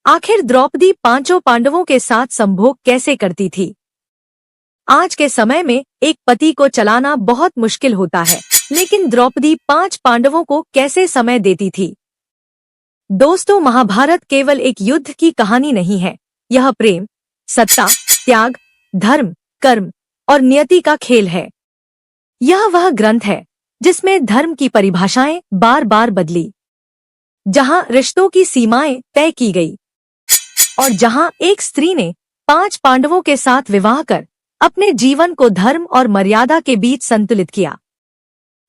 आखिर द्रौपदी पांचों पांडवों के साथ संभोग कैसे करती थी? आज के समय में एक पति को चलाना बहुत मुश्किल होता है, लेकिन द्रौपदी 5 पांडवों को कैसे समय देती थी? दोस्तों, महाभारत केवल एक युद्ध की कहानी नहीं है। यह प्रेम, सत्ता, त्याग, धर्म, कर्म और नियति का खेल है। यह वह ग्रंथ है जिसमें धर्म की परिभाषाएं बार बार बदली, जहां रिश्तों की सीमाएं तय की गई और जहां एक स्त्री ने 5 पांडवों के साथ विवाह कर अपने जीवन को धर्म और मर्यादा के बीच संतुलित किया।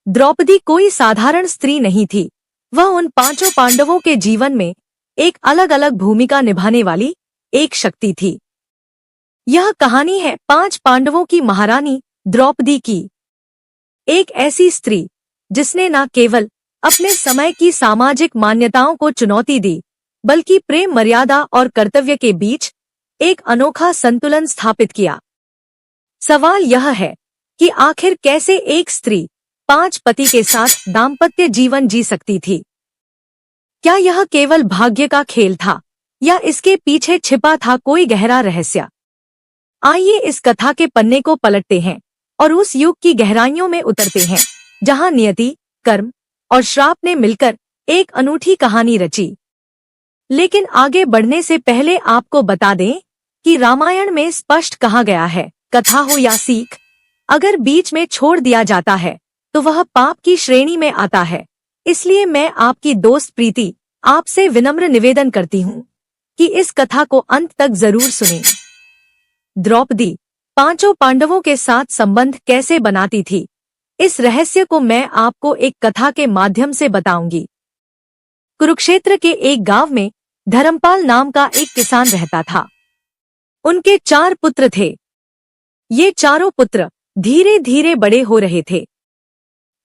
द्रौपदी कोई साधारण स्त्री नहीं थी। वह उन 5 पांडवों के जीवन में एक अलग अलग भूमिका निभाने वाली एक शक्ति थी। यह कहानी है 5 पांडवों की महारानी द्रौपदी की, एक ऐसी स्त्री जिसने न केवल अपने समय की सामाजिक मान्यताओं को चुनौती दी, बल्कि प्रेम, मर्यादा और कर्तव्य के बीच एक अनोखा संतुलन स्थापित किया। सवाल यह है कि आखिर कैसे एक स्त्री 5 पति के साथ दाम्पत्य जीवन जी सकती थी? क्या यह केवल भाग्य का खेल था या इसके पीछे छिपा था कोई गहरा रहस्य? आइए इस कथा के पन्ने को पलटते हैं और उस युग की गहराइयों में उतरते हैं जहां नियति, कर्म और श्राप ने मिलकर एक अनूठी कहानी रची। लेकिन आगे बढ़ने से पहले आपको बता दें कि रामायण में स्पष्ट कहा गया है, कथा हो या सीख, अगर बीच में छोड़ दिया जाता है तो वह पाप की श्रेणी में आता है। इसलिए मैं आपकी दोस्त प्रीति आपसे विनम्र निवेदन करती हूँ कि इस कथा को अंत तक जरूर सुनें। द्रौपदी 5 पांडवों के साथ संबंध कैसे बनाती थी, इस रहस्य को मैं आपको एक कथा के माध्यम से बताऊंगी। कुरुक्षेत्र के एक गांव में धर्मपाल नाम का एक किसान रहता था। उनके 4 पुत्र थे। ये चारों पुत्र धीरे धीरे बड़े हो रहे थे।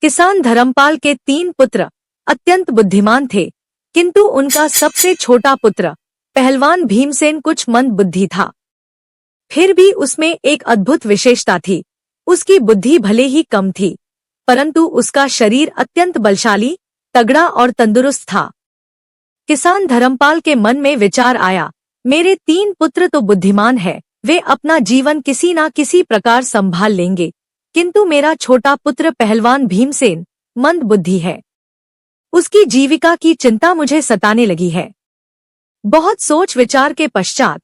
किसान धर्मपाल के 3 पुत्र अत्यंत बुद्धिमान थे, किंतु उनका सबसे छोटा पुत्र पहलवान भीमसेन कुछ मंद बुद्धि था। फिर भी उसमें एक अद्भुत विशेषता थी। उसकी बुद्धि भले ही कम थी, परंतु उसका शरीर अत्यंत बलशाली, तगड़ा और तंदुरुस्त था। किसान धर्मपाल के मन में विचार आया, मेरे 3 पुत्र तो बुद्धिमान है, वे अपना जीवन किसी न किसी प्रकार संभाल लेंगे, किंतु मेरा छोटा पुत्र पहलवान भीमसेन मंद बुद्धि है। उसकी जीविका की चिंता मुझे सताने लगी है। बहुत सोच विचार के पश्चात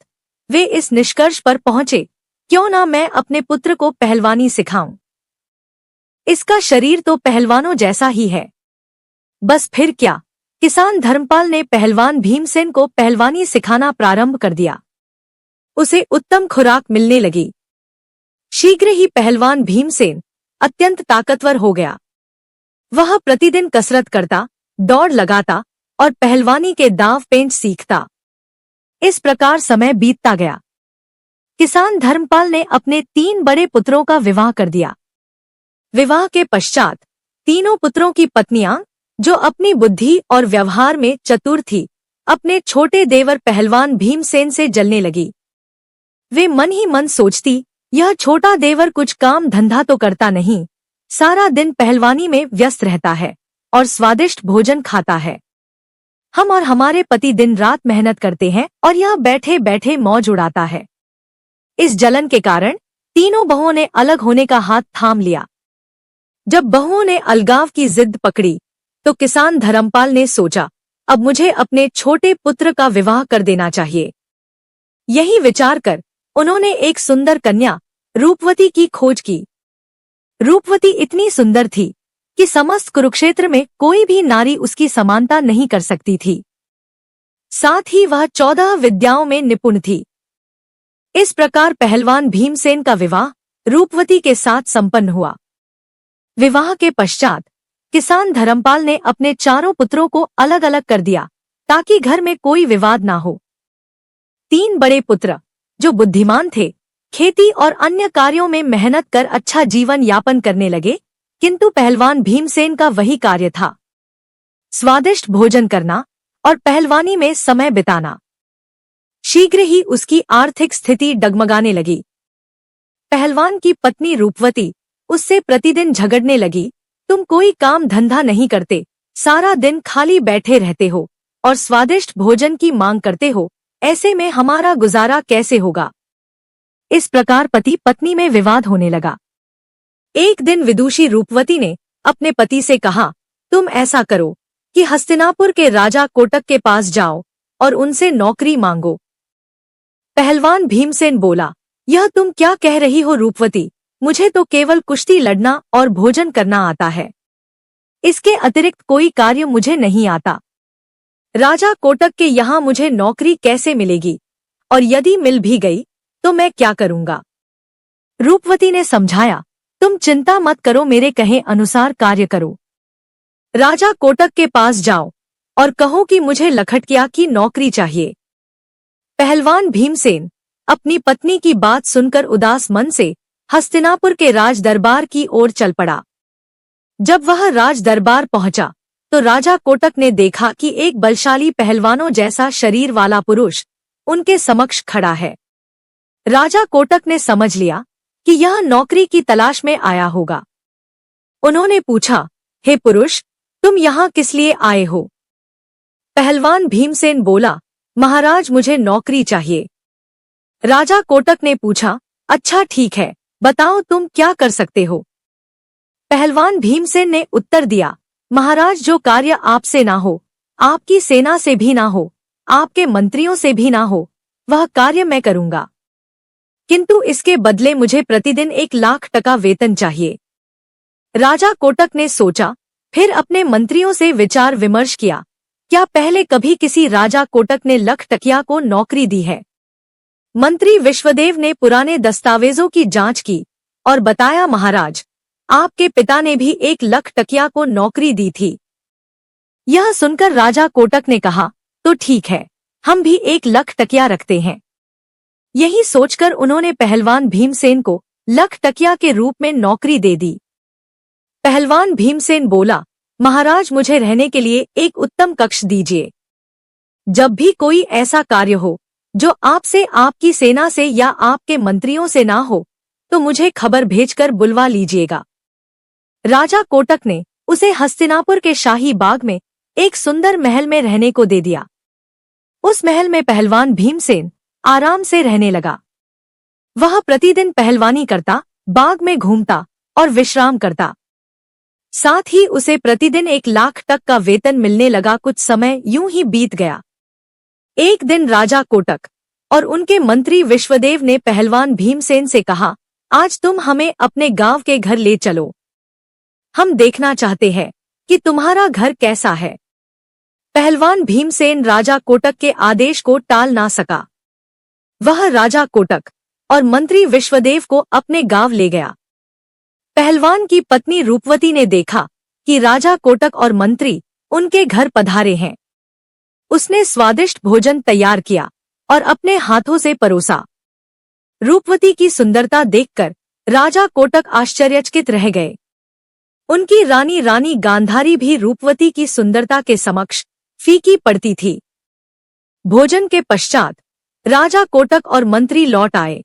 वे इस निष्कर्ष पर पहुंचे, क्यों ना मैं अपने पुत्र को पहलवानी सिखाऊं। इसका शरीर तो पहलवानों जैसा ही है। बस फिर क्या, किसान धर्मपाल ने पहलवान भीमसेन को पहलवानी सिखाना प्रारंभ कर दिया। उसे उत्तम खुराक मिलने लगी। शीघ्र ही पहलवान भीमसेन अत्यंत ताकतवर हो गया। वह प्रतिदिन कसरत करता, दौड़ लगाता और पहलवानी के दांव पेंच सीखता। इस प्रकार समय बीतता गया। किसान धर्मपाल ने अपने 3 बड़े पुत्रों का विवाह कर दिया। विवाह के पश्चात तीनों पुत्रों की पत्नियां, जो अपनी बुद्धि और व्यवहार में चतुर थी, अपने छोटे देवर पहलवान भीमसेन से जलने लगी। वे मन ही मन सोचती, यह छोटा देवर कुछ काम धंधा तो करता नहीं, सारा दिन पहलवानी में व्यस्त रहता है और स्वादिष्ट भोजन खाता है। हम और हमारे पति दिन रात मेहनत करते हैं और यह बैठे बैठे मौज उड़ाता है। इस जलन के कारण तीनों बहुओं ने अलग होने का हाथ थाम लिया। जब बहुओं ने अलगाव की जिद पकड़ी तो किसान धर्मपाल ने सोचा, अब मुझे अपने छोटे पुत्र का विवाह कर देना चाहिए। यही विचार कर उन्होंने एक सुंदर कन्या रूपवती की खोज की। रूपवती इतनी सुंदर थी कि समस्त कुरुक्षेत्र में कोई भी नारी उसकी समानता नहीं कर सकती थी। साथ ही वह 14 विद्याओं में निपुण थी। इस प्रकार पहलवान भीमसेन का विवाह रूपवती के साथ संपन्न हुआ। विवाह के पश्चात किसान धर्मपाल ने अपने चारों पुत्रों को अलग अलग कर दिया ताकि घर में कोई विवाद ना हो। 3 बड़े पुत्र, जो बुद्धिमान थे, खेती और अन्य कार्यों में मेहनत कर अच्छा जीवन यापन करने लगे, किंतु पहलवान भीमसेन का वही कार्य था, स्वादिष्ट भोजन करना और पहलवानी में समय बिताना। शीघ्र ही उसकी आर्थिक स्थिति डगमगाने लगी। पहलवान की पत्नी रूपवती उससे प्रतिदिन झगड़ने लगी, तुम कोई काम धंधा नहीं करते, सारा दिन खाली बैठे रहते हो और स्वादिष्ट भोजन की मांग करते हो, ऐसे में हमारा गुजारा कैसे होगा। इस प्रकार पति पत्नी में विवाद होने लगा। एक दिन विदुषी रूपवती ने अपने पति से कहा, तुम ऐसा करो कि हस्तिनापुर के राजा कोटक के पास जाओ और उनसे नौकरी मांगो। पहलवान भीमसेन बोला, यह तुम क्या कह रही हो रूपवती, मुझे तो केवल कुश्ती लड़ना और भोजन करना आता है। इसके अतिरिक्त कोई कार्य मुझे नहीं आता। राजा कोटक के यहाँ मुझे नौकरी कैसे मिलेगी, और यदि मिल भी गई तो मैं क्या करूँगा। रूपवती ने समझाया, तुम चिंता मत करो, मेरे कहे अनुसार कार्य करो। राजा कोटक के पास जाओ और कहो कि मुझे लखटकिया की नौकरी चाहिए। पहलवान भीमसेन अपनी पत्नी की बात सुनकर उदास मन से हस्तिनापुर के राज दरबार की ओर चल पड़ा। जब वह राज दरबार पहुंचा तो राजा कोटक ने देखा कि एक बलशाली पहलवानों जैसा शरीर वाला पुरुष उनके समक्ष खड़ा है। राजा कोटक ने समझ लिया कि यह नौकरी की तलाश में आया होगा। उन्होंने पूछा, हे पुरुष, तुम यहाँ किस लिए आए हो। पहलवान भीमसेन बोला, महाराज मुझे नौकरी चाहिए। राजा कोटक ने पूछा, अच्छा ठीक है, बताओ तुम क्या कर सकते हो। पहलवान भीमसेन ने उत्तर दिया, महाराज जो कार्य आपसे ना हो, आपकी सेना से भी ना हो, आपके मंत्रियों से भी ना हो, वह कार्य मैं करूंगा, किंतु इसके बदले मुझे प्रतिदिन 1,00,000 टका वेतन चाहिए। राजा कोटक ने सोचा, फिर अपने मंत्रियों से विचार विमर्श किया, क्या पहले कभी किसी राजा कोटक ने लखटकिया को नौकरी दी है। मंत्री विश्वदेव ने पुराने दस्तावेजों की जांच की और बताया, महाराज आपके पिता ने भी 1,00,000 टकिया को नौकरी दी थी। यह सुनकर राजा कोटक ने कहा, तो ठीक है, हम भी 1,00,000 टकिया रखते हैं। यही सोचकर उन्होंने पहलवान भीमसेन को लखटकिया के रूप में नौकरी दे दी। पहलवान भीमसेन बोला, महाराज मुझे रहने के लिए एक उत्तम कक्ष दीजिए। जब भी कोई ऐसा कार्य हो जो आपसे, आपकी सेना से या आपके मंत्रियों से ना हो, तो मुझे खबर भेजकर बुलवा लीजिएगा। राजा कोटक ने उसे हस्तिनापुर के शाही बाग में एक सुंदर महल में रहने को दे दिया। उस महल में पहलवान भीमसेन आराम से रहने लगा। वह प्रतिदिन पहलवानी करता, बाग में घूमता और विश्राम करता। साथ ही उसे प्रतिदिन 1,00,000 तक का वेतन मिलने लगा। कुछ समय यूं ही बीत गया। एक दिन राजा कोटक और उनके मंत्री विश्वदेव ने पहलवान भीमसेन से कहा, आज तुम हमें अपने गांव के घर ले चलो, हम देखना चाहते हैं कि तुम्हारा घर कैसा है। पहलवान भीमसेन राजा कोटक के आदेश को टाल ना सका। वह राजा कोटक और मंत्री विश्वदेव को अपने गांव ले गया। पहलवान की पत्नी रूपवती ने देखा कि राजा कोटक और मंत्री उनके घर पधारे हैं। उसने स्वादिष्ट भोजन तैयार किया और अपने हाथों से परोसा। रूपवती की सुंदरता देखकर राजा कोटक आश्चर्यचकित रह गए। उनकी रानी गांधारी भी रूपवती की सुंदरता के समक्ष फीकी पड़ती थी। भोजन के पश्चात राजा कोटक और मंत्री लौट आए।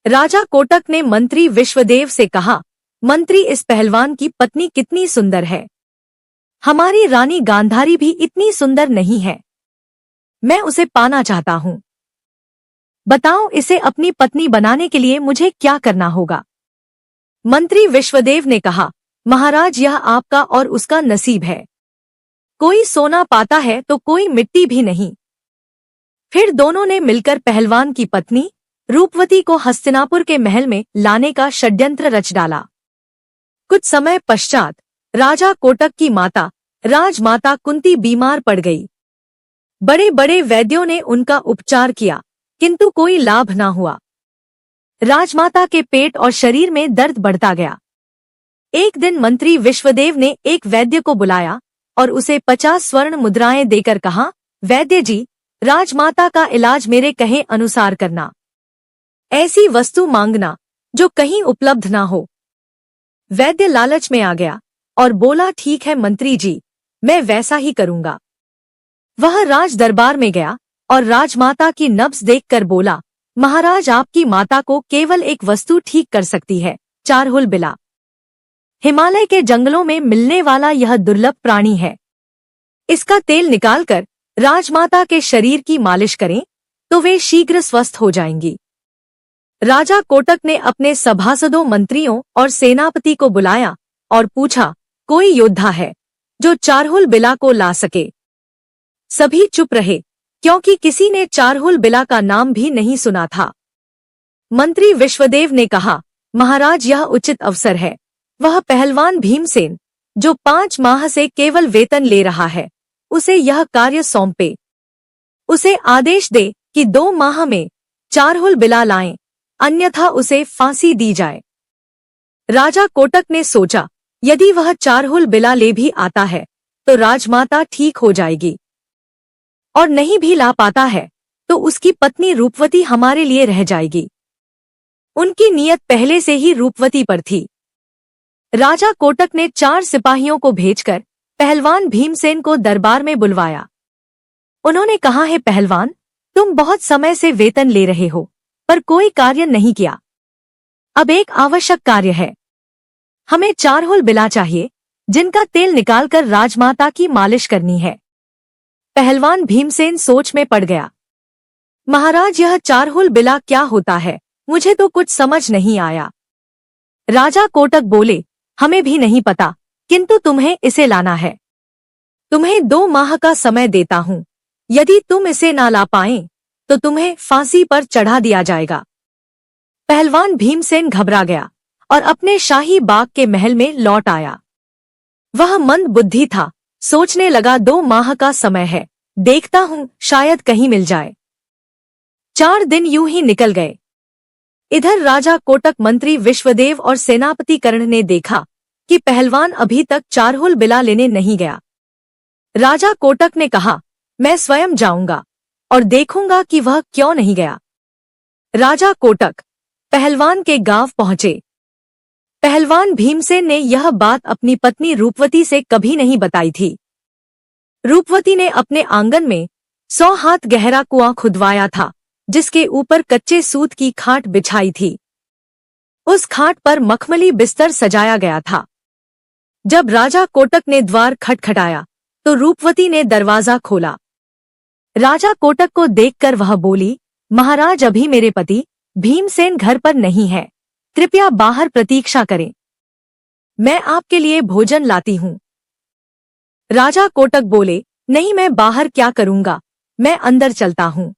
राजा कोटक ने मंत्री विश्वदेव से कहा, मंत्री इस पहलवान की पत्नी कितनी सुंदर है। हमारी रानी गांधारी भी इतनी सुंदर नहीं है। मैं उसे पाना चाहता हूँ। बताओ इसे अपनी पत्नी बनाने के लिए मुझे क्या करना होगा। मंत्री विश्वदेव ने कहा, महाराज यह आपका और उसका नसीब है। कोई सोना पाता है तो कोई मिट्टी भी नहीं। फिर दोनों ने मिलकर पहलवान की पत्नी रूपवती को हस्तिनापुर के महल में लाने का षड्यंत्र रच डाला। कुछ समय पश्चात राजा कोटक की माता राजमाता कुंती बीमार पड़ गई। बड़े बड़े वैद्यों ने उनका उपचार किया, किंतु कोई लाभ न हुआ। राजमाता के पेट और शरीर में दर्द बढ़ता गया। एक दिन मंत्री विश्वदेव ने एक वैद्य को बुलाया और उसे 50 स्वर्ण मुद्राएं देकर कहा, वैद्य जी, राजमाता का इलाज मेरे कहे अनुसार करना। ऐसी वस्तु मांगना जो कहीं उपलब्ध ना हो। वैद्य लालच में आ गया और बोला, ठीक है मंत्री जी, मैं वैसा ही करूंगा। वह राज दरबार में गया और राजमाता की नब्ज देखकर बोला, महाराज आपकी माता को केवल एक वस्तु ठीक कर सकती है, चारहुल बिला। हिमालय के जंगलों में मिलने वाला यह दुर्लभ प्राणी है। इसका तेल निकालकर राजमाता के शरीर की मालिश करें तो वे शीघ्र स्वस्थ हो जाएंगी। राजा कोटक ने अपने सभासदों, मंत्रियों और सेनापति को बुलाया और पूछा, कोई योद्धा है जो चारहुल बिला को ला सके? सभी चुप रहे, क्योंकि किसी ने चारहुल बिला का नाम भी नहीं सुना था। मंत्री विश्वदेव ने कहा, महाराज, यह उचित अवसर है। वह पहलवान भीमसेन, जो 5 माह से केवल वेतन ले रहा है, उसे यह कार्य सौंपे। उसे आदेश दे कि 2 माह में चारहुल बिला लाएं, अन्यथा उसे फांसी दी जाए। राजा कोटक ने सोचा, यदि वह चारहुल बिला ले भी आता है तो राजमाता ठीक हो जाएगी, और नहीं भी ला पाता है तो उसकी पत्नी रूपवती हमारे लिए रह जाएगी। उनकी नीयत पहले से ही रूपवती पर थी। राजा कोटक ने 4 सिपाहियों को भेजकर पहलवान भीमसेन को दरबार में बुलवाया। उन्होंने कहा, है पहलवान, तुम बहुत समय से वेतन ले रहे हो पर कोई कार्य नहीं किया। अब एक आवश्यक कार्य है। हमें चारहुल बिला चाहिए जिनका तेल निकालकर राजमाता की मालिश करनी है। पहलवान भीमसेन सोच में पड़ गया। महाराज, यह चारहुल बिला क्या होता है? मुझे तो कुछ समझ नहीं आया। राजा कोटक बोले, हमें भी नहीं पता, किंतु तुम्हें इसे लाना है। तुम्हें 2 माह का समय देता हूँ। यदि तुम इसे ना ला पाए तो तुम्हें फांसी पर चढ़ा दिया जाएगा। पहलवान भीमसेन घबरा गया और अपने शाही बाग के महल में लौट आया। वह मंद बुद्धि था, सोचने लगा, 2 माह का समय है, देखता हूँ शायद कहीं मिल जाए। 4 दिन यूं ही निकल गए। इधर राजा कोटक, मंत्री विश्वदेव और सेनापति कर्ण ने देखा कि पहलवान अभी तक चारहुल बिला लेने नहीं गया। राजा कोटक ने कहा, मैं स्वयं जाऊंगा और देखूंगा कि वह क्यों नहीं गया। राजा कोटक पहलवान के गांव पहुंचे। पहलवान भीमसेन ने यह बात अपनी पत्नी रूपवती से कभी नहीं बताई थी। रूपवती ने अपने आंगन में 100 हाथ गहरा कुआं खुदवाया था, जिसके ऊपर कच्चे सूत की खाट बिछाई थी। उस खाट पर मखमली बिस्तर सजाया गया था। जब राजा कोटक ने द्वार खटखटाया तो रूपवती ने दरवाजा खोला। राजा कोटक को देखकर वह बोली, महाराज, अभी मेरे पति भीमसेन घर पर नहीं है, कृपया बाहर प्रतीक्षा करें। मैं आपके लिए भोजन लाती हूँ। राजा कोटक बोले, नहीं, मैं बाहर क्या करूंगा, मैं अंदर चलता हूँ।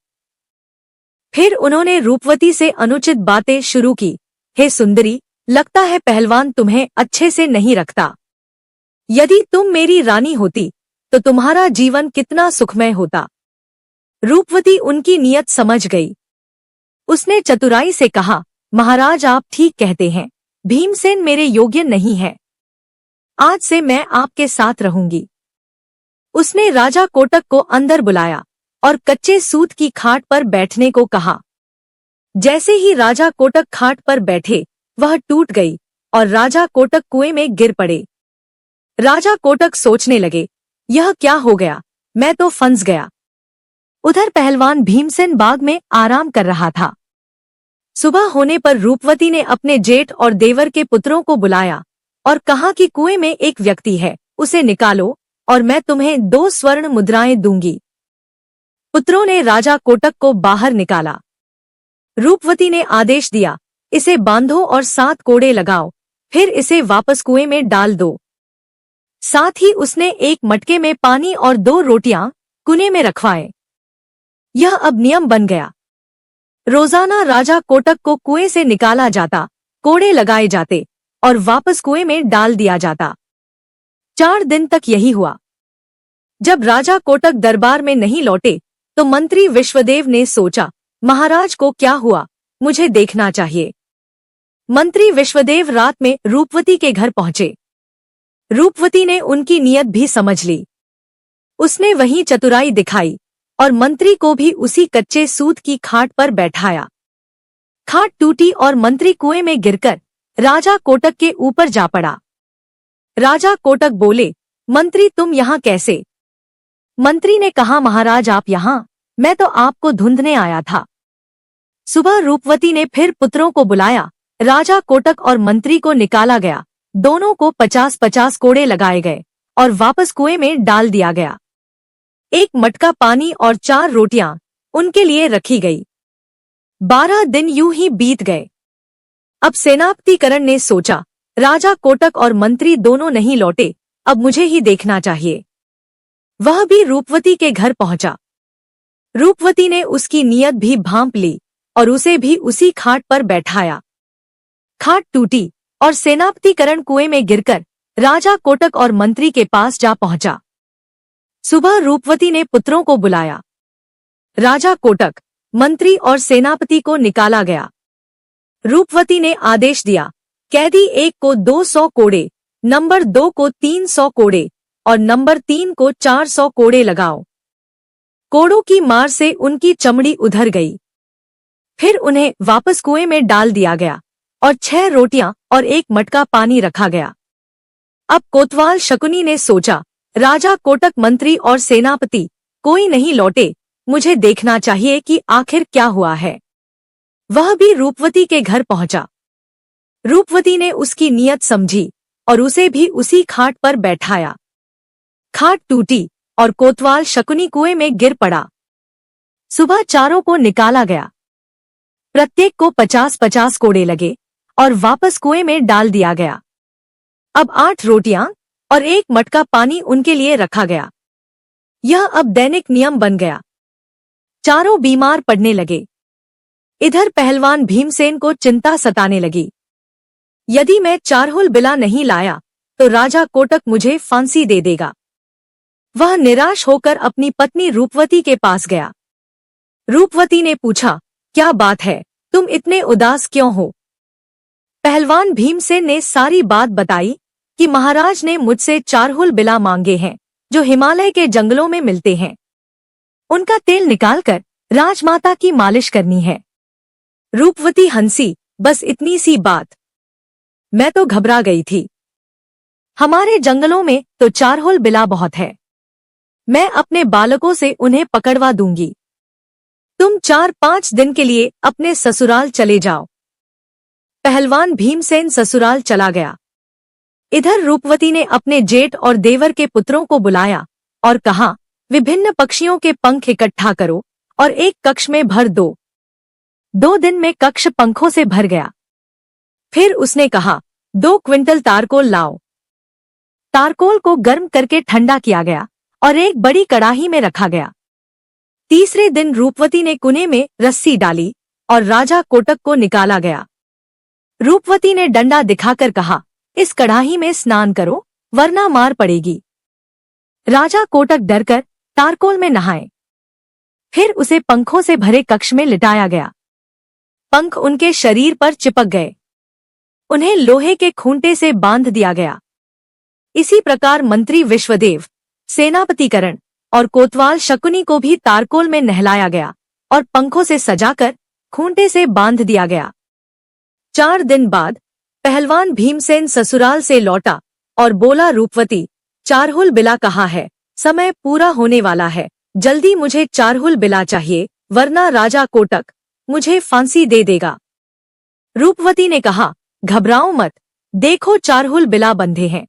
फिर उन्होंने रूपवती से अनुचित बातें शुरू की। हे सुंदरी, लगता है पहलवान तुम्हें अच्छे से नहीं रखता। यदि तुम मेरी रानी होती तो तुम्हारा जीवन कितना सुखमय होता। रूपवती उनकी नीयत समझ गई। उसने चतुराई से कहा, महाराज, आप ठीक कहते हैं, भीमसेन मेरे योग्य नहीं है। आज से मैं आपके साथ रहूंगी। उसने राजा कोटक को अंदर बुलाया और कच्चे सूत की खाट पर बैठने को कहा। जैसे ही राजा कोटक खाट पर बैठे, वह टूट गई और राजा कोटक कुएं में गिर पड़े। राजा कोटक सोचने लगे, यह क्या हो गया, मैं तो फंस गया। उधर पहलवान भीमसेन बाग में आराम कर रहा था। सुबह होने पर रूपवती ने अपने जेठ और देवर के पुत्रों को बुलाया और कहा कि कुएं में एक व्यक्ति है, उसे निकालो और मैं तुम्हें 2 स्वर्ण मुद्राएं दूंगी। पुत्रों ने राजा कोटक को बाहर निकाला। रूपवती ने आदेश दिया, इसे बांधो और 7 कोड़े लगाओ, फिर इसे वापस कुएं में डाल दो। साथ ही उसने एक मटके में पानी और 2 रोटियां कुएं में रखवाए। यह अब नियम बन गया। रोजाना राजा कोटक को कुएं से निकाला जाता, कोड़े लगाए जाते और वापस कुएं में डाल दिया जाता। 4 दिन तक यही हुआ। जब राजा कोटक दरबार में नहीं लौटे तो मंत्री विश्वदेव ने सोचा, महाराज को क्या हुआ, मुझे देखना चाहिए। मंत्री विश्वदेव रात में रूपवती के घर पहुंचे। रूपवती ने उनकी नीयत भी समझ ली। उसने वहीं चतुराई दिखाई और मंत्री को भी उसी कच्चे सूत की खाट पर बैठाया। खाट टूटी और मंत्री कुएं में गिरकर राजा कोटक के ऊपर जा पड़ा। राजा कोटक बोले, मंत्री तुम यहाँ कैसे? मंत्री ने कहा, महाराज आप यहाँ, मैं तो आपको ढूंढने आया था। सुबह रूपवती ने फिर पुत्रों को बुलाया। राजा कोटक और मंत्री को निकाला गया। दोनों को 50-50 कोड़े लगाए गए और वापस कुएं में डाल दिया गया। एक मटका पानी और 4 रोटियां उनके लिए रखी गई। 12 दिन यूं ही बीत गए। अब सेनापतिकरण ने सोचा, राजा कोटक और मंत्री दोनों नहीं लौटे, अब मुझे ही देखना चाहिए। वह भी रूपवती के घर पहुंचा। रूपवती ने उसकी नीयत भी भांप ली और उसे भी उसी खाट पर बैठाया। खाट टूटी और सेनापतिकरण कुएं में गिरकर राजा कोटक और मंत्री के पास जा पहुंचा। सुबह रूपवती ने पुत्रों को बुलाया। राजा कोटक, मंत्री और सेनापति को निकाला गया। रूपवती ने आदेश दिया, कैदी 1 को 200 कोड़े, नंबर 2 को 300 कोड़े और नंबर 3 को 400 कोड़े लगाओ। कोड़ों की मार से उनकी चमड़ी उधर गई। फिर उन्हें वापस कुएं में डाल दिया गया और 6 रोटियां और 1 मटका पानी रखा गया। अब कोतवाल शकुनी ने सोचा, राजा कोटक, मंत्री और सेनापति कोई नहीं लौटे, मुझे देखना चाहिए कि आखिर क्या हुआ है। वह भी रूपवती के घर पहुंचा। रूपवती ने उसकी नीयत समझी और उसे भी उसी खाट पर बैठाया। खाट टूटी और कोतवाल शकुनी कुएं में गिर पड़ा। सुबह चारों को निकाला गया। प्रत्येक को 50-50 कोड़े लगे और वापस कुएं में डाल दिया गया। अब 8 रोटियां और 1 मटका पानी उनके लिए रखा गया। यह अब दैनिक नियम बन गया। चारों बीमार पड़ने लगे। इधर पहलवान भीमसेन को चिंता सताने लगी। यदि मैं चारहुल बिला नहीं लाया तो राजा कोटक मुझे फांसी दे देगा। वह निराश होकर अपनी पत्नी रूपवती के पास गया। रूपवती ने पूछा, क्या बात है, तुम इतने उदास क्यों हो? पहलवान भीमसेन ने सारी बात बताई कि महाराज ने मुझसे चारहुल बिला मांगे हैं, जो हिमालय के जंगलों में मिलते हैं। उनका तेल निकालकर राजमाता की मालिश करनी है। रूपवती हंसी, बस इतनी सी बात? मैं तो घबरा गई थी। हमारे जंगलों में तो चारहुल बिला बहुत है। मैं अपने बालकों से उन्हें पकड़वा दूंगी। तुम 4-5 दिन के लिए अपने ससुराल चले जाओ। पहलवान भीमसेन ससुराल चला गया। इधर रूपवती ने अपने जेठ और देवर के पुत्रों को बुलाया और कहा, विभिन्न पक्षियों के पंख इकट्ठा करो और एक कक्ष में भर दो। 2 दिन में कक्ष पंखों से भर गया। फिर उसने कहा, 2 क्विंटल तारकोल लाओ। तारकोल को गर्म करके ठंडा किया गया और एक बड़ी कड़ाही में रखा गया। तीसरे दिन रूपवती ने कुएं में रस्सी डाली और राजा कोटक को निकाला गया। रूपवती ने डंडा दिखाकर कहा, इस कड़ाही में स्नान करो, वरना मार पड़ेगी। राजा कोटक डरकर तारकोल में नहाए। फिर उसे पंखों से भरे कक्ष में लिटाया गया। पंख उनके शरीर पर चिपक गए। उन्हें लोहे के खूंटे से बांध दिया गया। इसी प्रकार मंत्री विश्वदेव, सेनापतिकरण और कोतवाल शकुनी को भी तारकोल में नहलाया गया और पंखों से सजाकर खूंटे से बांध दिया गया। 4 दिन बाद पहलवान भीमसेन ससुराल से लौटा और बोला, रूपवती, चारहुल बिला कहाँ है? समय पूरा होने वाला है, जल्दी मुझे चारहुल बिला चाहिए, वरना राजा कोटक मुझे फांसी दे देगा। रूपवती ने कहा, घबराओ मत, देखो चारहुल बिला बंधे हैं।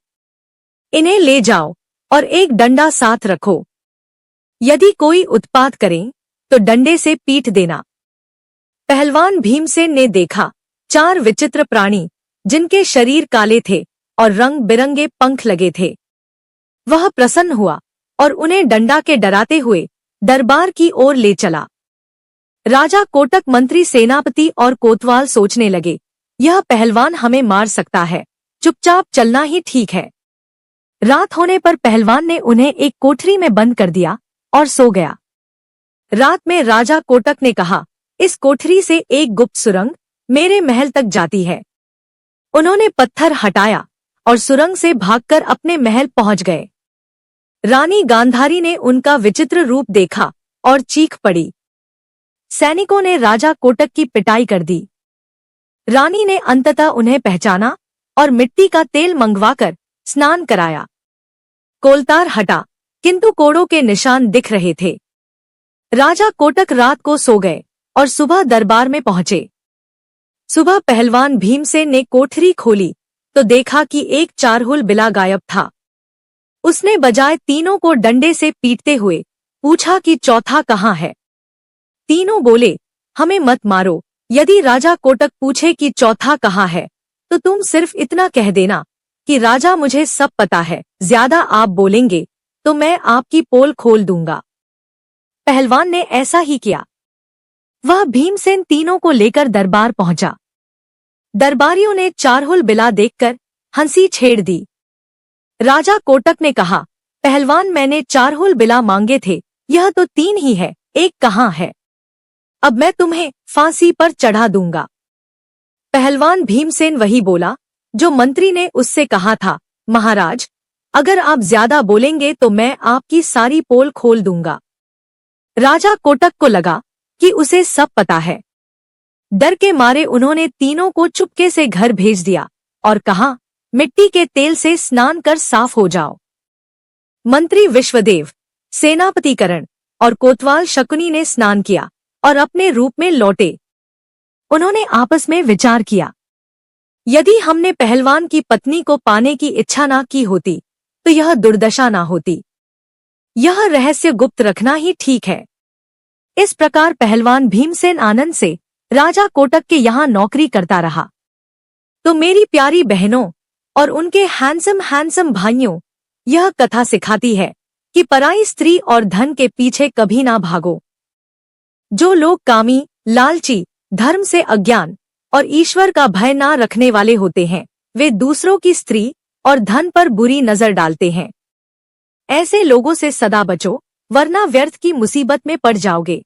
इन्हें ले जाओ और एक डंडा साथ रखो। यदि कोई उत्पात करे तो डंडे से पीट देना। पहलवान भीमसेन ने देखा 4 विचित्र प्राणी, जिनके शरीर काले थे और रंग बिरंगे पंख लगे थे। वह प्रसन्न हुआ और उन्हें डंडा के डराते हुए दरबार की ओर ले चला। राजा कोटक, मंत्री, सेनापति और कोतवाल सोचने लगे, यह पहलवान हमें मार सकता है, चुपचाप चलना ही ठीक है। रात होने पर पहलवान ने उन्हें एक कोठरी में बंद कर दिया और सो गया। रात में राजा कोटक ने कहा, इस कोठरी से एक गुप्त सुरंग मेरे महल तक जाती है। उन्होंने पत्थर हटाया और सुरंग से भागकर अपने महल पहुंच गए। रानी गांधारी ने उनका विचित्र रूप देखा और चीख पड़ी। सैनिकों ने राजा कोटक की पिटाई कर दी। रानी ने अंततः उन्हें पहचाना और मिट्टी का तेल मंगवाकर स्नान कराया। कोलतार हटा, किंतु कोड़ों के निशान दिख रहे थे। राजा कोटक रात को सो गए और सुबह दरबार में पहुंचे। सुबह पहलवान भीमसेन ने कोठरी खोली तो देखा कि एक चारहुल बिला गायब था। उसने बजाय तीनों को डंडे से पीटते हुए पूछा कि चौथा कहाँ है। तीनों बोले, हमें मत मारो। यदि राजा कोटक पूछे कि चौथा कहाँ है, तो तुम सिर्फ इतना कह देना कि राजा मुझे सब पता है। ज्यादा आप बोलेंगे तो मैं आपकी पोल खोल दूंगा। पहलवान ने ऐसा ही किया। वह भीमसेन तीनों को लेकर दरबार पहुंचा। दरबारियों ने चारहुल बिला देखकर हंसी छेड़ दी। राजा कोटक ने कहा, पहलवान मैंने चारहुल बिला मांगे थे, यह तो 3 ही है, एक कहाँ है? अब मैं तुम्हें फांसी पर चढ़ा दूंगा। पहलवान भीमसेन वही बोला जो मंत्री ने उससे कहा था, महाराज अगर आप ज्यादा बोलेंगे तो मैं आपकी सारी पोल खोल दूंगा। राजा कोटक को लगा कि उसे सब पता है। डर के मारे उन्होंने तीनों को चुपके से घर भेज दिया और कहा, मिट्टी के तेल से स्नान कर साफ हो जाओ। मंत्री विश्वदेव, सेनापति करण और कोतवाल शकुनी ने स्नान किया और अपने रूप में लौटे। उन्होंने आपस में विचार किया, यदि हमने पहलवान की पत्नी को पाने की इच्छा ना की होती तो यह दुर्दशा ना होती। यह रहस्य गुप्त रखना ही ठीक है। इस प्रकार पहलवान भीमसेन आनंद से राजा कोटक के यहाँ नौकरी करता रहा। तो मेरी प्यारी बहनों और उनके हैंडसम भाइयों, यह कथा सिखाती है कि पराई स्त्री और धन के पीछे कभी ना भागो। जो लोग कामी, लालची, धर्म से अज्ञान और ईश्वर का भय ना रखने वाले होते हैं, वे दूसरों की स्त्री और धन पर बुरी नजर डालते हैं। ऐसे लोगों से सदा बचो, वरना व्यर्थ की मुसीबत में पड़ जाओगे।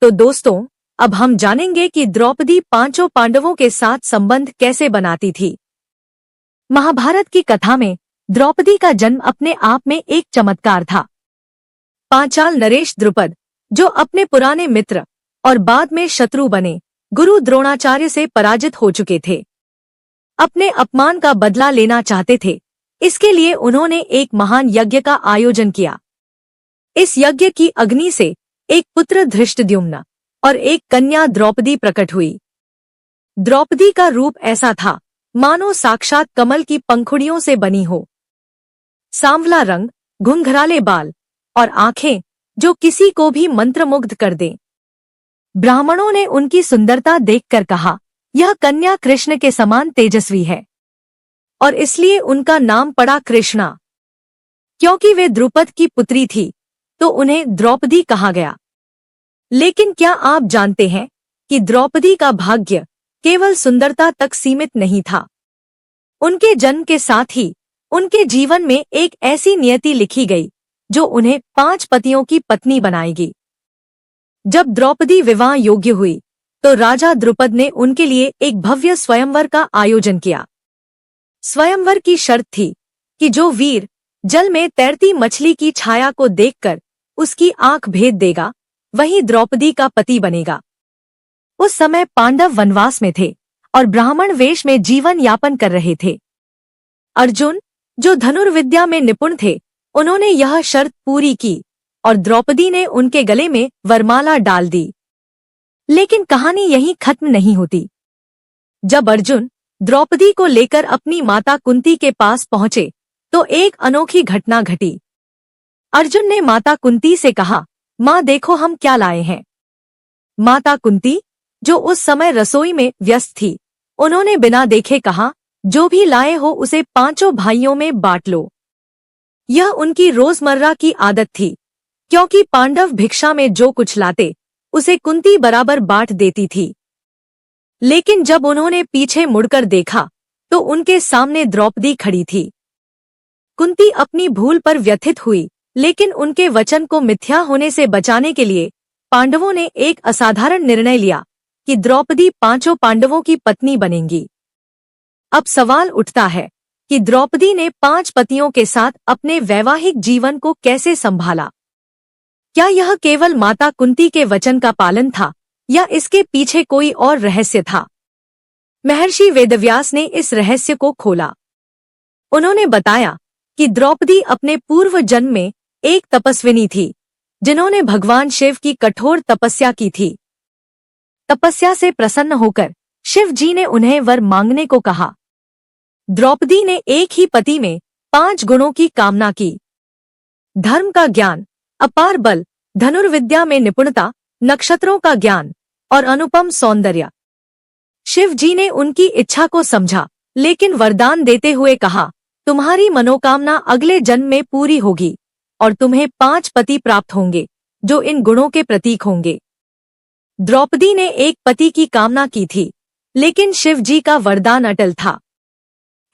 तो दोस्तों, अब हम जानेंगे कि द्रौपदी 5 पांडवों के साथ संबंध कैसे बनाती थी। महाभारत की कथा में द्रौपदी का जन्म अपने आप में एक चमत्कार था। पांचाल नरेश द्रुपद, जो अपने पुराने मित्र और बाद में शत्रु बने गुरु द्रोणाचार्य से पराजित हो चुके थे, अपने अपमान का बदला लेना चाहते थे। इसके लिए उन्होंने एक महान यज्ञ का आयोजन किया। इस यज्ञ की अग्नि से एक पुत्र धृष्टद्युम्न और एक कन्या द्रौपदी प्रकट हुई। द्रौपदी का रूप ऐसा था मानो साक्षात कमल की पंखुड़ियों से बनी हो। सांवला रंग, घुंघराले बाल और आंखें जो किसी को भी मंत्रमुग्ध कर दें। ब्राह्मणों ने उनकी सुंदरता देखकर कहा, यह कन्या कृष्ण के समान तेजस्वी है, और इसलिए उनका नाम पड़ा कृष्णा। क्योंकि वे द्रुपद की पुत्री थी तो उन्हें द्रौपदी कहा गया। लेकिन क्या आप जानते हैं कि द्रौपदी का भाग्य केवल सुंदरता तक सीमित नहीं था। उनके जन्म के साथ ही उनके जीवन में एक ऐसी नियति लिखी गई जो उन्हें 5 पतियों की पत्नी बनाएगी। जब द्रौपदी विवाह योग्य हुई तो राजा द्रुपद ने उनके लिए एक भव्य स्वयंवर का आयोजन किया। स्वयंवर की शर्त थी कि जो वीर जल में तैरती मछली की छाया को देखकर उसकी आंख भेद देगा, वही द्रौपदी का पति बनेगा। उस समय पांडव वनवास में थे और ब्राह्मण वेश में जीवन यापन कर रहे थे। अर्जुन, जो धनुर्विद्या में निपुण थे, उन्होंने यह शर्त पूरी की और द्रौपदी ने उनके गले में वरमाला डाल दी। लेकिन कहानी यहीं खत्म नहीं होती। जब अर्जुन द्रौपदी को लेकर अपनी माता कुंती के पास पहुंचे तो एक अनोखी घटना घटी। अर्जुन ने माता कुंती से कहा, माँ देखो हम क्या लाए हैं। माता कुंती, जो उस समय रसोई में व्यस्त थी, उन्होंने बिना देखे कहा, जो भी लाए हो उसे 5 भाइयों में बांट लो। यह उनकी रोजमर्रा की आदत थी, क्योंकि पांडव भिक्षा में जो कुछ लाते उसे कुंती बराबर बांट देती थी। लेकिन जब उन्होंने पीछे मुड़कर देखा तो उनके सामने द्रौपदी खड़ी थी। कुंती अपनी भूल पर व्यथित हुई, लेकिन उनके वचन को मिथ्या होने से बचाने के लिए पांडवों ने एक असाधारण निर्णय लिया कि द्रौपदी 5 पांडवों की पत्नी बनेंगी। अब सवाल उठता है कि द्रौपदी ने 5 पतियों के साथ अपने वैवाहिक जीवन को कैसे संभाला। क्या यह केवल माता कुंती के वचन का पालन था या इसके पीछे कोई और रहस्य था? महर्षि वेदव्यास ने इस रहस्य को खोला। उन्होंने बताया कि द्रौपदी अपने पूर्व जन्म में एक तपस्विनी थी, जिन्होंने भगवान शिव की कठोर तपस्या की थी। तपस्या से प्रसन्न होकर शिव जी ने उन्हें वर मांगने को कहा। द्रौपदी ने एक ही पति में 5 गुणों की कामना की। धर्म का ज्ञान, अपार बल, धनुर्विद्या में निपुणता, नक्षत्रों का ज्ञान और अनुपम सौंदर्य। शिव जी ने उनकी इच्छा को समझा, लेकिन वरदान देते हुए कहा, तुम्हारी मनोकामना अगले जन्म में पूरी होगी और तुम्हें 5 पति प्राप्त होंगे जो इन गुणों के प्रतीक होंगे। द्रौपदी ने एक पति की कामना की थी, लेकिन शिव जी का वरदान अटल था।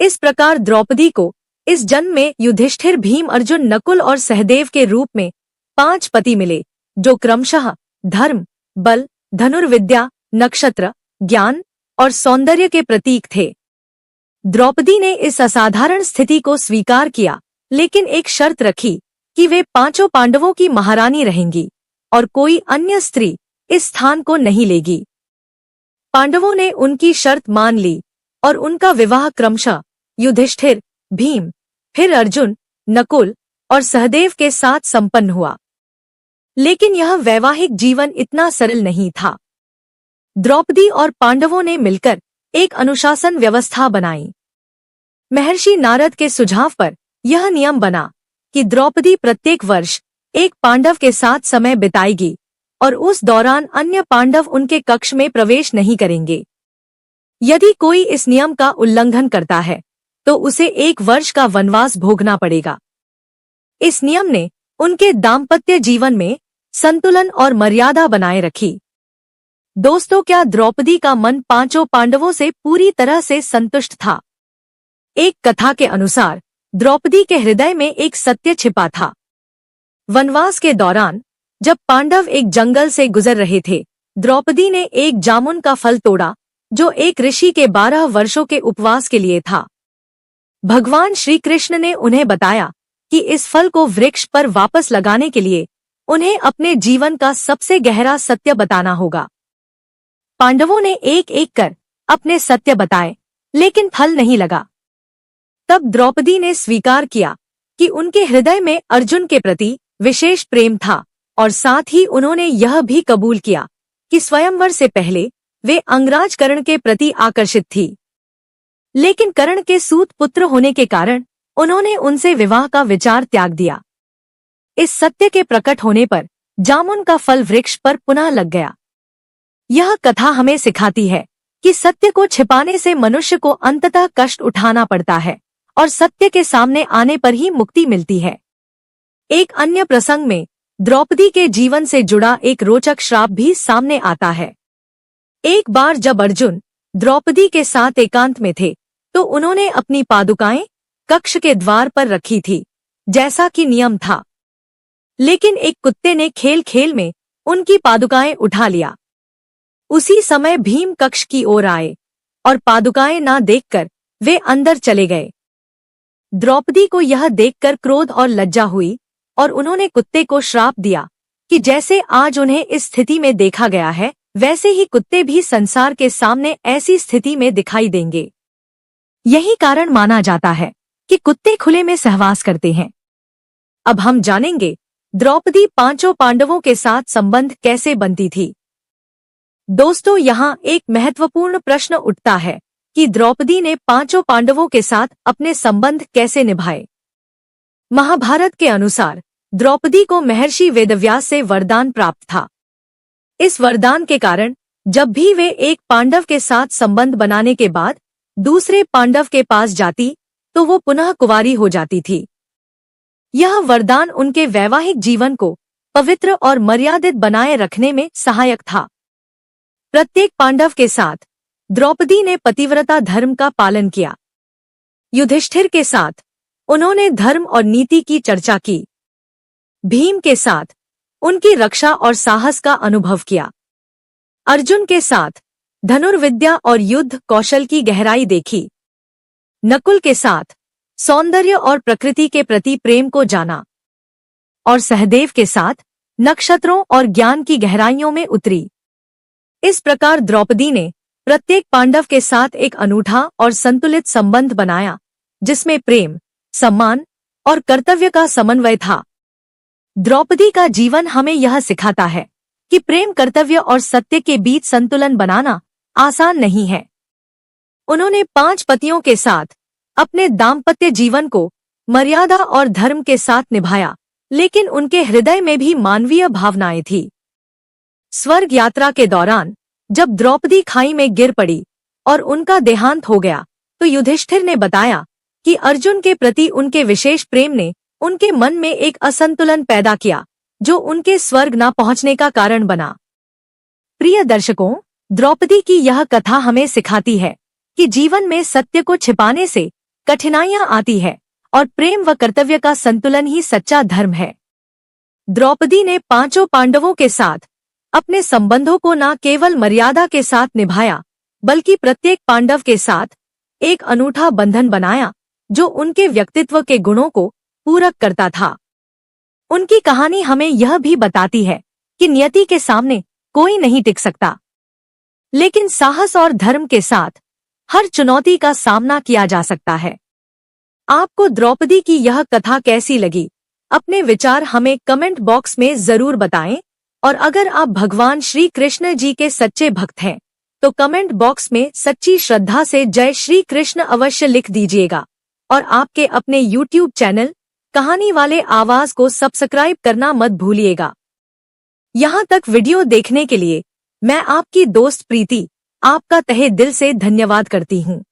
इस प्रकार द्रौपदी को इस जन्म में युधिष्ठिर, भीम, अर्जुन, नकुल और सहदेव के रूप में 5 पति मिले, जो क्रमशः धर्म, बल, धनुर्विद्या, नक्षत्र, ज्ञान और सौंदर्य के प्रतीक थे। द्रौपदी ने इस असाधारण स्थिति को स्वीकार किया, लेकिन एक शर्त रखी कि वे 5 पांडवों की महारानी रहेंगी और कोई अन्य स्त्री इस स्थान को नहीं लेगी। पांडवों ने उनकी शर्त मान ली और उनका विवाह क्रमशः युधिष्ठिर, भीम, फिर अर्जुन, नकुल और सहदेव के साथ संपन्न हुआ। लेकिन यह वैवाहिक जीवन इतना सरल नहीं था। द्रौपदी और पांडवों ने मिलकर एक अनुशासन व्यवस्था बनाई। महर्षि नारद के सुझाव पर यह नियम बना कि द्रौपदी प्रत्येक वर्ष एक पांडव के साथ समय बिताएगी और उस दौरान अन्य पांडव उनके कक्ष में प्रवेश नहीं करेंगे। यदि कोई इस नियम का उल्लंघन करता है तो उसे 1 वर्ष का वनवास भोगना पड़ेगा। इस नियम ने उनके दाम्पत्य जीवन में संतुलन और मर्यादा बनाए रखी। दोस्तों, क्या द्रौपदी का मन 5 पांडवों से पूरी तरह से संतुष्ट था? एक कथा के अनुसार द्रौपदी के हृदय में एक सत्य छिपा था। वनवास के दौरान जब पांडव एक जंगल से गुजर रहे थे, द्रौपदी ने एक जामुन का फल तोड़ा जो एक ऋषि के 12 वर्षों के उपवास के लिए था। भगवान श्री कृष्ण ने उन्हें बताया कि इस फल को वृक्ष पर वापस लगाने के लिए उन्हें अपने जीवन का सबसे गहरा सत्य बताना होगा। पांडवों ने एक एक कर अपने सत्य बताए, लेकिन फल नहीं लगा। तब द्रौपदी ने स्वीकार किया कि उनके हृदय में अर्जुन के प्रति विशेष प्रेम था और साथ ही उन्होंने यह भी कबूल किया कि स्वयंवर से पहले वे अंगराज कर्ण के प्रति आकर्षित थी। लेकिन कर्ण के सूत पुत्र होने के कारण उन्होंने उनसे विवाह का विचार त्याग दिया। इस सत्य के प्रकट होने पर जामुन का फल वृक्ष पर पुनः लग गया। यह कथा हमें सिखाती है कि सत्य को छिपाने से मनुष्य को अंततः कष्ट उठाना पड़ता है और सत्य के सामने आने पर ही मुक्ति मिलती है। एक अन्य प्रसंग में द्रौपदी के जीवन से जुड़ा एक रोचक श्राप भी सामने आता है। एक बार जब अर्जुन द्रौपदी के साथ एकांत में थे तो उन्होंने अपनी पादुकाएं कक्ष के द्वार पर रखी थी, जैसा कि नियम था। लेकिन एक कुत्ते ने खेल खेल में उनकी पादुकाएं उठा लिया। उसी समय भीम कक्ष की ओर आए और पादुकाएं ना देखकर वे अंदर चले गए। द्रौपदी को यह देखकर क्रोध और लज्जा हुई और उन्होंने कुत्ते को श्राप दिया कि जैसे आज उन्हें इस स्थिति में देखा गया है, वैसे ही कुत्ते भी संसार के सामने ऐसी स्थिति में दिखाई देंगे। यही कारण माना जाता है कि कुत्ते खुले में सहवास करते हैं। अब हम जानेंगे द्रौपदी 5 पांडवों के साथ संबंध कैसे बनती थी। दोस्तों, यहाँ एक महत्वपूर्ण प्रश्न उठता है कि द्रौपदी ने 5 पांडवों के साथ अपने संबंध कैसे निभाए। महाभारत के अनुसार द्रौपदी को महर्षि वेदव्यास से वरदान प्राप्त था। इस वरदान के कारण जब भी वे एक पांडव के साथ संबंध बनाने के बाद दूसरे पांडव के पास जाती तो वो पुनः कुंवारी हो जाती थी। यह वरदान उनके वैवाहिक जीवन को पवित्र और मर्यादित बनाए रखने में सहायक था। प्रत्येक पांडव के साथ द्रौपदी ने पतिव्रता धर्म का पालन किया। युधिष्ठिर के साथ उन्होंने धर्म और नीति की चर्चा की। भीम के साथ उनकी रक्षा और साहस का अनुभव किया। अर्जुन के साथ धनुर्विद्या और युद्ध कौशल की गहराई देखी। नकुल के साथ सौंदर्य और प्रकृति के प्रति प्रेम को जाना और सहदेव के साथ नक्षत्रों और ज्ञान की गहराइयों में उतरी। इस प्रकार द्रौपदी ने प्रत्येक पांडव के साथ एक अनूठा और संतुलित संबंध बनाया, जिसमें प्रेम, सम्मान और कर्तव्य का समन्वय था। द्रौपदी का जीवन हमें यह सिखाता है कि प्रेम, कर्तव्य और सत्य के बीच संतुलन बनाना आसान नहीं है। उन्होंने 5 पतियों के साथ अपने दाम्पत्य जीवन को मर्यादा और धर्म के साथ निभाया, लेकिन उनके हृदय में भी मानवीय भावनाएं थी। स्वर्ग यात्रा के दौरान जब द्रौपदी खाई में गिर पड़ी और उनका देहांत हो गया तो युधिष्ठिर ने बताया कि अर्जुन के प्रति उनके विशेष प्रेम ने उनके मन में एक असंतुलन पैदा किया जो उनके स्वर्ग न पहुंचने का कारण बना। प्रिय दर्शकों, द्रौपदी की यह कथा हमें सिखाती है कि जीवन में सत्य को छिपाने से कठिनाइयां आती है और प्रेम व कर्तव्य का संतुलन ही सच्चा धर्म है। द्रौपदी ने पांचों पांडवों के साथ अपने संबंधों को न केवल मर्यादा के साथ निभाया बल्कि प्रत्येक पांडव के साथ एक अनूठा बंधन बनाया जो उनके व्यक्तित्व के गुणों को पूरक करता था। उनकी कहानी हमें यह भी बताती है कि नियति के सामने कोई नहीं टिक सकता, लेकिन साहस और धर्म के साथ हर चुनौती का सामना किया जा सकता है। आपको द्रौपदी की यह कथा कैसी लगी? अपने विचार हमें कमेंट बॉक्स में जरूर बताएं और अगर आप भगवान श्री कृष्ण जी के सच्चे भक्त हैं तो कमेंट बॉक्स में सच्ची श्रद्धा से जय श्री कृष्ण अवश्य लिख दीजिएगा और आपके अपने YouTube चैनल कहानी वाले आवाज को सब्सक्राइब करना मत भूलिएगा। यहाँ तक वीडियो देखने के लिए मैं आपकी दोस्त प्रीति आपका तहे दिल से धन्यवाद करती हूँ।